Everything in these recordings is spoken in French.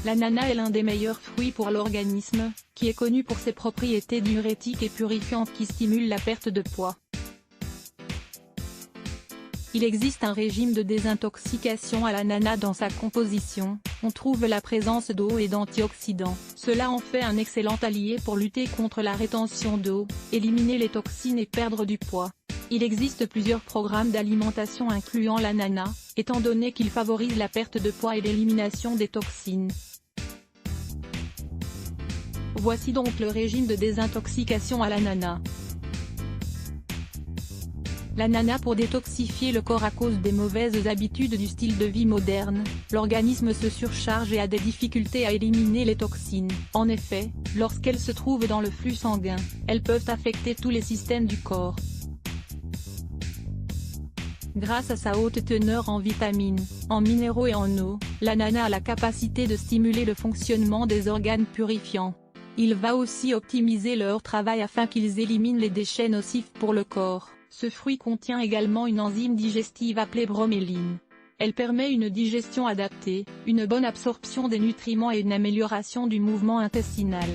L'ananas est l'un des meilleurs fruits pour l'organisme, qui est connu pour ses propriétés diurétiques et purifiantes qui stimulent la perte de poids. Il existe un régime de désintoxication à l'ananas dans sa composition, on trouve la présence d'eau et d'antioxydants. Cela en fait un excellent allié pour lutter contre la rétention d'eau, éliminer les toxines et perdre du poids. Il existe plusieurs programmes d'alimentation incluant l'ananas, étant donné qu'il favorise la perte de poids et l'élimination des toxines. Voici donc le régime de désintoxication à l'ananas. L'ananas pour détoxifier le corps à cause des mauvaises habitudes du style de vie moderne, l'organisme se surcharge et a des difficultés à éliminer les toxines. En effet, lorsqu'elles se trouvent dans le flux sanguin, elles peuvent affecter tous les systèmes du corps. Grâce à sa haute teneur en vitamines, en minéraux et en eau, l'ananas a la capacité de stimuler le fonctionnement des organes purifiants. Il va aussi optimiser leur travail afin qu'ils éliminent les déchets nocifs pour le corps. Ce fruit contient également une enzyme digestive appelée broméline. Elle permet une digestion adaptée, une bonne absorption des nutriments et une amélioration du mouvement intestinal.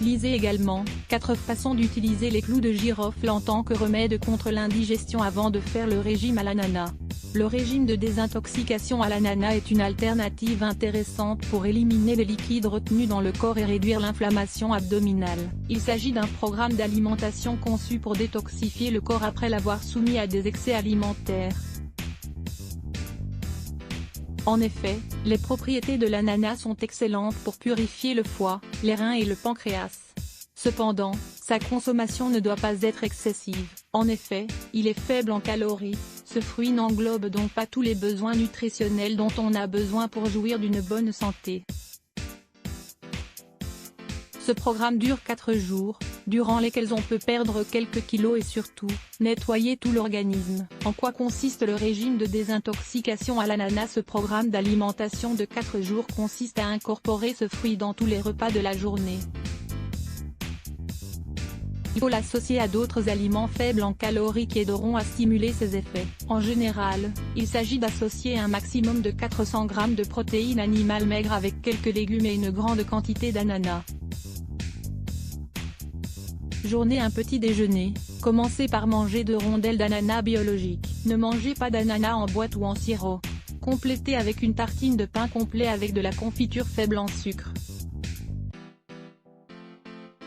Lisez également, 4 façons d'utiliser les clous de girofle en tant que remède contre l'indigestion avant de faire le régime à l'ananas. Le régime de désintoxication à l'ananas est une alternative intéressante pour éliminer les liquides retenus dans le corps et réduire l'inflammation abdominale. Il s'agit d'un programme d'alimentation conçu pour détoxifier le corps après l'avoir soumis à des excès alimentaires. En effet, les propriétés de l'ananas sont excellentes pour purifier le foie, les reins et le pancréas. Cependant, sa consommation ne doit pas être excessive. En effet, il est faible en calories, ce fruit n'englobe donc pas tous les besoins nutritionnels dont on a besoin pour jouir d'une bonne santé. Ce programme dure 4 jours, durant lesquels on peut perdre quelques kilos et surtout, nettoyer tout l'organisme. En quoi consiste le régime de désintoxication à l'ananas? Ce programme d'alimentation de 4 jours consiste à incorporer ce fruit dans tous les repas de la journée. Il faut l'associer à d'autres aliments faibles en calories qui aideront à stimuler ses effets. En général, il s'agit d'associer un maximum de 400 g de protéines animales maigres avec quelques légumes et une grande quantité d'ananas. Journée. Un petit déjeuner, commencez par manger 2 rondelles d'ananas biologiques. Ne mangez pas d'ananas en boîte ou en sirop. Complétez avec une tartine de pain complet avec de la confiture faible en sucre.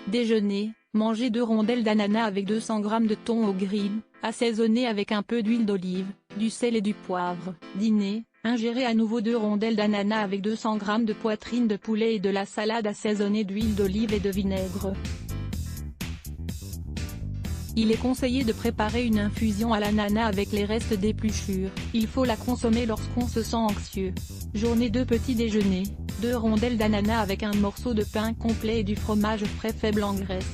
Déjeuner, mangez 2 rondelles d'ananas avec 200 g de thon au grill, assaisonné avec un peu d'huile d'olive, du sel et du poivre. Dîner, ingérez à nouveau 2 rondelles d'ananas avec 200 g de poitrine de poulet et de la salade assaisonnée d'huile d'olive et de vinaigre. Il est conseillé de préparer une infusion à l'ananas avec les restes d'épluchures. Il faut la consommer lorsqu'on se sent anxieux. Journée. 2 petits déjeuners, 2 rondelles d'ananas avec un morceau de pain complet et du fromage frais faible en graisse.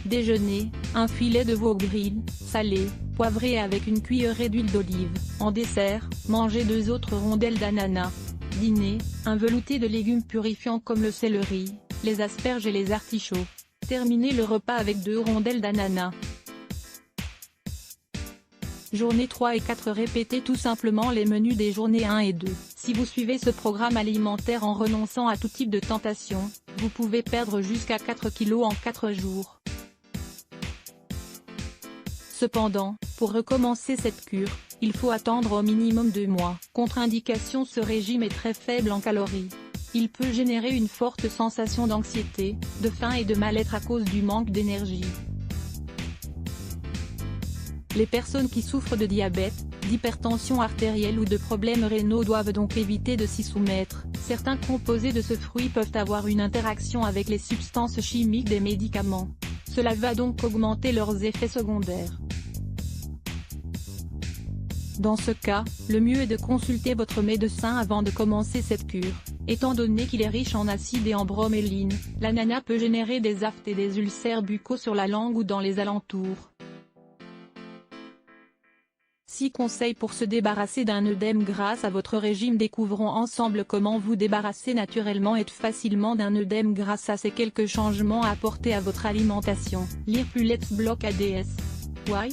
Déjeuner, un filet de veau au grill, salé, poivré avec une cuillerée d'huile d'olive. En dessert, mangez 2 autres rondelles d'ananas. Dîner, un velouté de légumes purifiants comme le céleri, les asperges et les artichauts. Terminez le repas avec 2 rondelles d'ananas. Journée 3 et 4. Répétez tout simplement les menus des journées 1 et 2. Si vous suivez ce programme alimentaire en renonçant à tout type de tentation, vous pouvez perdre jusqu'à 4 kg en 4 jours. Cependant, pour recommencer cette cure, il faut attendre au minimum 2 mois. Contre-indication: ce régime est très faible en calories. Il peut générer une forte sensation d'anxiété, de faim et de mal-être à cause du manque d'énergie. Les personnes qui souffrent de diabète, d'hypertension artérielle ou de problèmes rénaux doivent donc éviter de s'y soumettre. Certains composés de ce fruit peuvent avoir une interaction avec les substances chimiques des médicaments. Cela va donc augmenter leurs effets secondaires. Dans ce cas, le mieux est de consulter votre médecin avant de commencer cette cure. Étant donné qu'il est riche en acide et en broméline, l'ananas peut générer des aftes et des ulcères buccaux sur la langue ou dans les alentours. 6 conseils pour se débarrasser d'un œdème grâce à votre régime. Découvrons ensemble comment vous débarrasser naturellement et facilement d'un œdème grâce à ces quelques changements à apporter à votre alimentation. Lire plus. Let's Block ADS. Why?